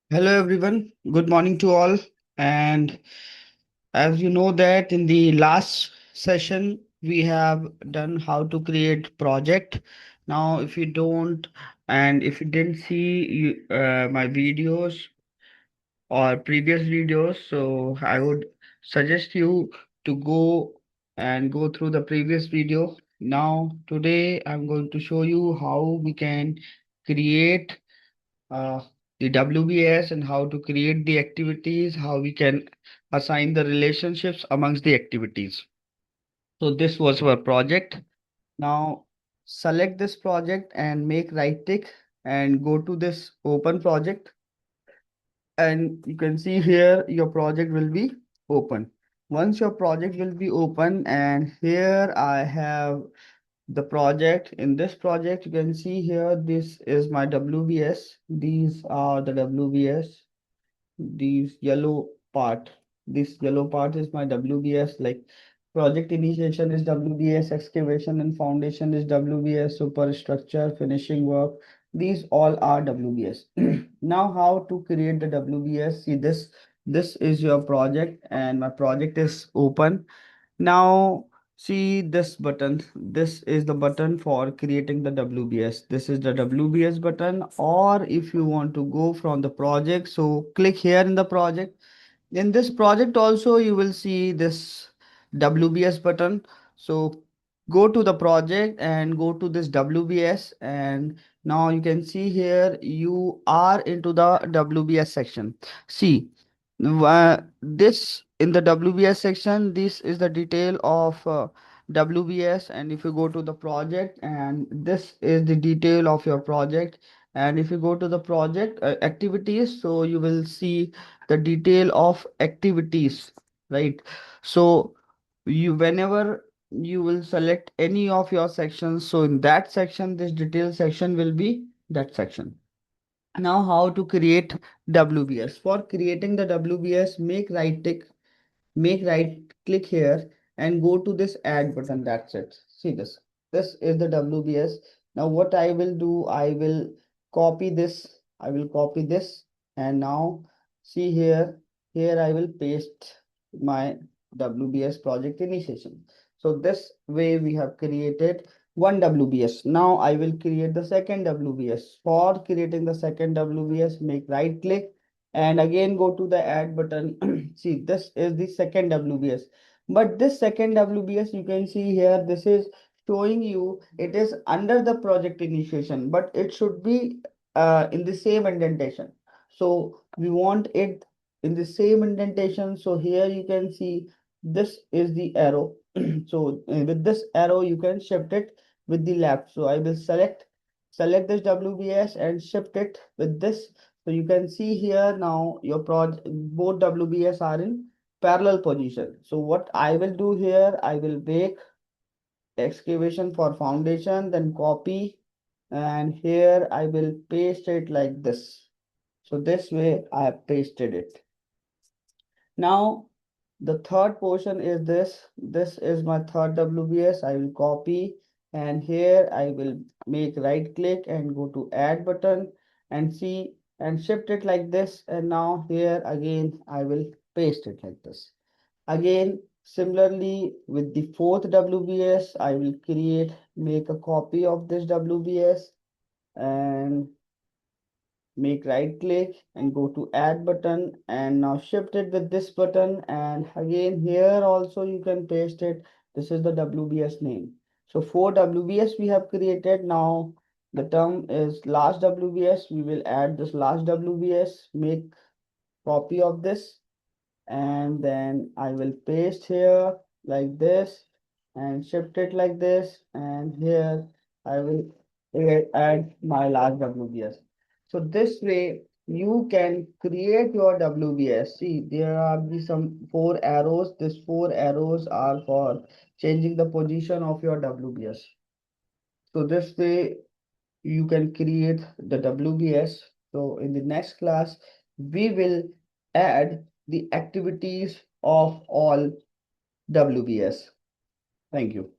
Hello everyone. Good morning to all. And as you know that in the last session we have done how to create project. Now if you don't and if you didn't see my videos or previous videos, so I would suggest you to go through the previous video. Now today I'm going to show you how we can create uh, the WBS and how to create the activities, how we can assign the relationships amongst the activities. So this was our project. Now select this project and make right tick and go to this open project. And you can see here your project will be open. Once your project will be open, and here I have the project. In this project, you can see here, this is my WBS. These are the WBS. These yellow part. This yellow part is my WBS. Like project initiation is WBS, excavation and foundation is WBS, superstructure, finishing work. These all are WBS. Now, how to create the WBS? See this. This is your project, and my project is open. Now, see this button. This is the button for creating the WBS. This is the WBS button. Or if you want to go from the project, so click here in the project. In this project also, you will see this WBS button. So go to the project and go to this WBS. And now you can see here, you are into the WBS section. See, this in the WBS section, this is the detail of WBS. And if you go to the project, and this is the detail of your project. And if you go to the project activities, so you will see the detail of activities, right? So you whenever you will select any of your sections, so in that section, this detail section will be that section. Now, how to create WBS? For creating the WBS, make right click here and go to this add button. That's it. See this. This is the WBS. Now, what I will do, I will copy this. I will copy this. And now see here, here I will paste my WBS project initiation. So this way we have created one WBS. Now I will create the second WBS. For creating the second WBS, make right click and again go to the add button. See, this is the second WBS. But this second WBS, you can see here, this is showing you it is under the project initiation, but it should be in the same indentation. So we want it in the same indentation. So here you can see this is the arrow. So with this arrow, you can shift it with the left. So I will select this WBS and shift it with this. So you can see here now your project, both WBS are in parallel position. So what I will do here, I will make excavation for foundation, then copy, and here I will paste it like this. So this way I have pasted it. Now the third portion is this. This is my third WBS. I will copy and here I will make right click and go to add button and see and shift it like this. And now here again I will paste it like this. Again, similarly with the fourth WBS, I will make a copy of this WBS and make right click and go to add button and now shift it with this button, and again here also you can paste it. This is the WBS name. So four WBS we have created. Now the term is last WBS. We will add this last WBS, make copy of this, and then I will paste here like this and shift it like this, and here I will add my last WBS. So this way you can create your WBS. See, there are some four arrows. These four arrows are for changing the position of your WBS. So this way you can create the WBS. So in the next class, we will add the activities of all WBS. Thank you.